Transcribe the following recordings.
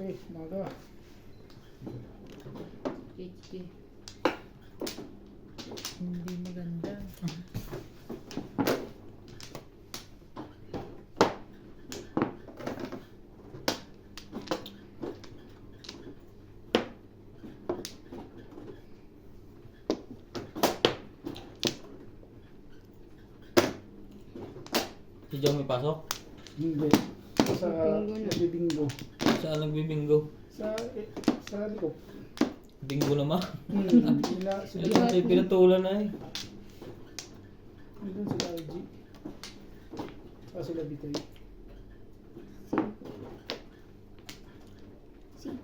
Okay, umaga. Sige. Hindi maganda. Si Jong may pasok? Hindi. Sa nagbibinggo. Saan nagbibinggo? Sa likod. Bingo naman. Hindi na si Ito tayo pinatulan na eh. Nandun sila IG. Saka sila Bitoy. Sige.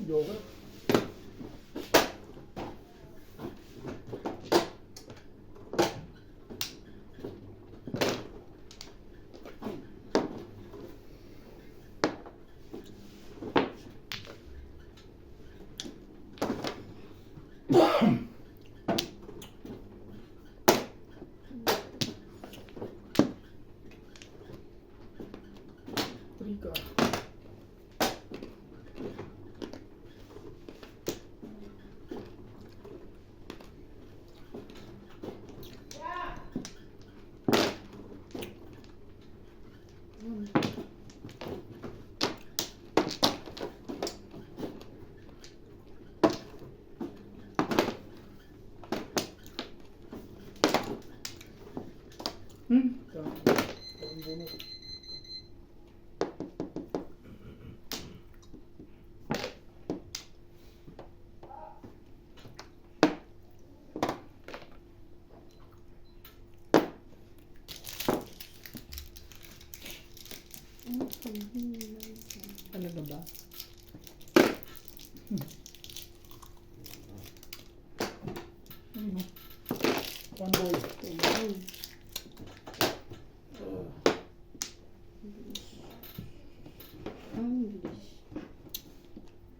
Joker. Trika. Ang bunot. Talaga ba? Ano? One boy. Ang bilis.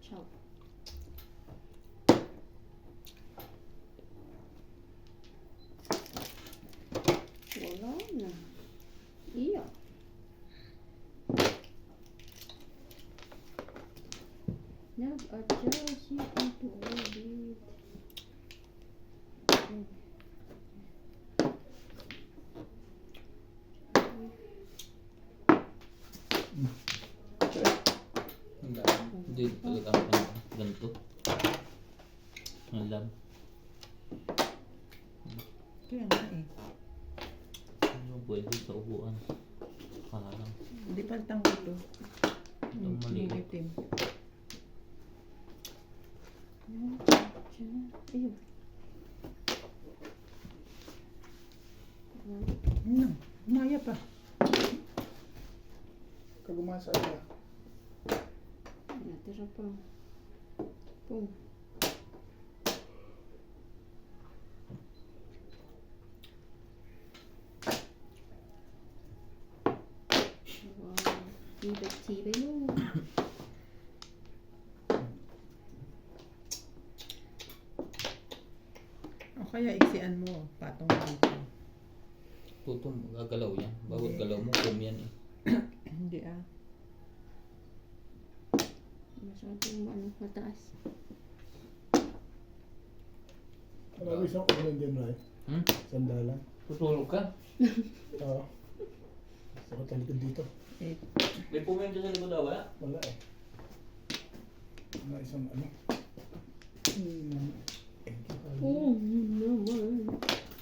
Ciao. Wala na. Iya. Nag-adjust si ito ulit. Hindi talaga ako ganito. Ang lab. Kaya nga eh. Ano pwede sa upuan? Parang Hindi pantang ito. itong maliit. Itim. Ayun. Ano? Umaya pa. Kagumasa siya. Natira pa. Boom. Wow. Tibay mo. O kaya iksian mo. Patong dito. Tutum, gagalaw yan. Bawat galaw mo, kum yan eh. Hindi ah. Masyadong mataas. Marami isang ulan dyan, right? Sandalan. Tutulog ka? Oo. Sakot ang likod dito. Eh, May pumento sa likod daw, wala? Wala eh. Wala isang ano. Oh, naman.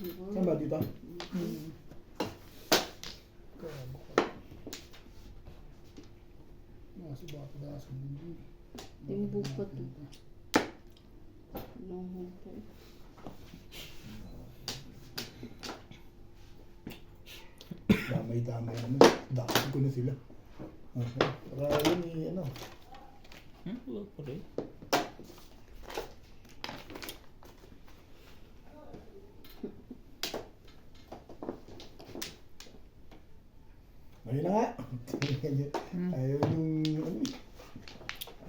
Saan ba dito? Nasa ba ako dahil sa mundo? Timbog pa to. Lahon pa. Damay-damay ano. Dahil ko na sila. Para yun eh, ano. Wala pa rin. Ayun na nga. Ayaw yung ano eh.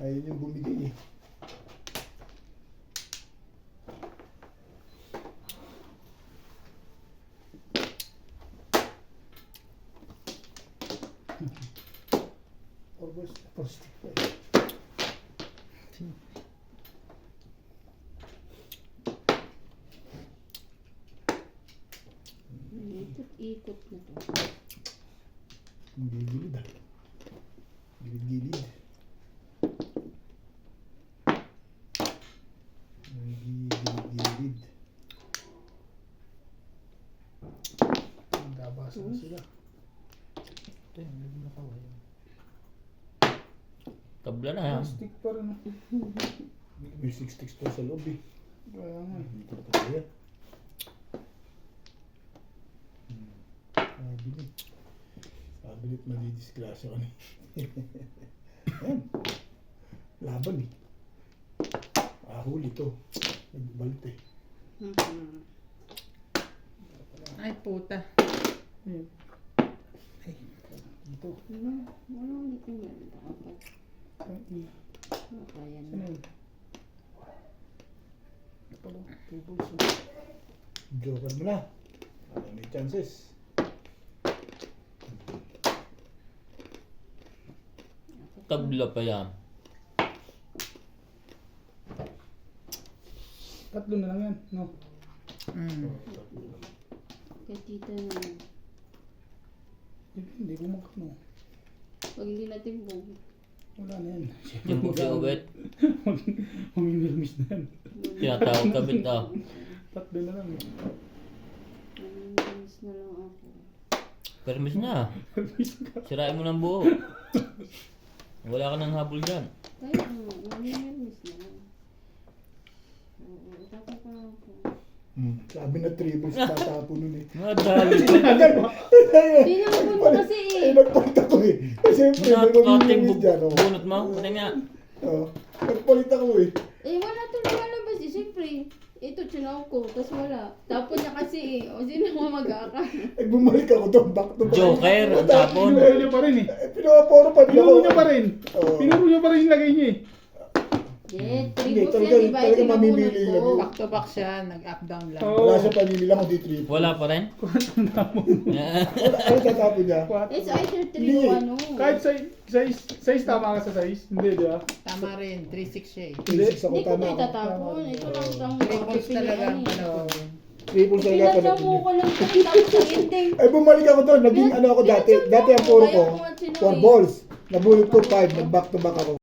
Ayaw yung bumigay eh. stick pa. Ikot na to. Gilid-gilid ah. Gilid-gilid. Gilid-gilid. Nagabasa na sila. Ito yung nagmakawa yun. Tabla na yan. Stick pa rin. May 6 sticks pa sa loob eh. Kaya nga. Dito pa kaya. Sabilit. Sabilit madidisgrasya ka na. Ayan. Laban eh. Huli to. Nagbalit eh. Ay, puta. Ayun. Dito. Wala ulit yung ganun. Dapat. Kaya Saan na. yun? Ito pala. Tables. Joker mo na. Para may chances. Tabla pa yan. Tatlo na lang yan. No? Mm. Kaya tita naman. Hindi ko makano. Pag hindi natin bug. Wala na yan. Yung po si Uwet, Huminirmis na yan. tinatawag kabit ah. Tatlo na lang. Miss na lang ako. Permis na. Sirain mo ng buo. Wala ka ng habol dyan. Kaya miss na lang. Oo, tapos pa ako. Sabi na triples tatapo nun eh. Madali. Hindi naman po kasi Eh, nagpalit ako eh. Siyempre, may Nakating mamimilis dyan. Oh. bunot mo. Pwede nga. Nagpalit ako eh. Eh, wala to lumalabas eh. Siyempre, ito, chinaw ko. Tapos wala. Tapon niya kasi eh. O, sino mo mag-aaka? Eh, bumalik ako doon. Back to back. Joker, ang tapon. Pinuro niya pa rin eh. Eh, pinapaporo pa din ako. Pinuro niya pa rin. Oo. Pinuro niya pa rin yung lagay niya eh. Eh, Hindi, tribos talaga- yan. Diba? talaga Sinabunod mamimili ko. yan. Back to back siya, nag-up down lang. Oo. Wala siya pamimili lang kundi triple. Wala pa rin. Wala, ano tatapon niya? Eh, so either 3 Hindi. o ano. Kahit size tama ka sa size. Hindi, di ba? Tama rin, 3-6 siya eh. 3-6 ako Hindi ko tama. tayo tatapon. Ito lang ang Triples talaga ang pipilian panahon. Triple talaga pala. Pinagdamo ko lang ito. Tapos ang ending. Eh, bumalik ako doon. Naging ano ako dati. Dati ang puro ko. Kaya ko nga 4 sinuwi. balls. Nabulot ko 5. Nag back to back ako.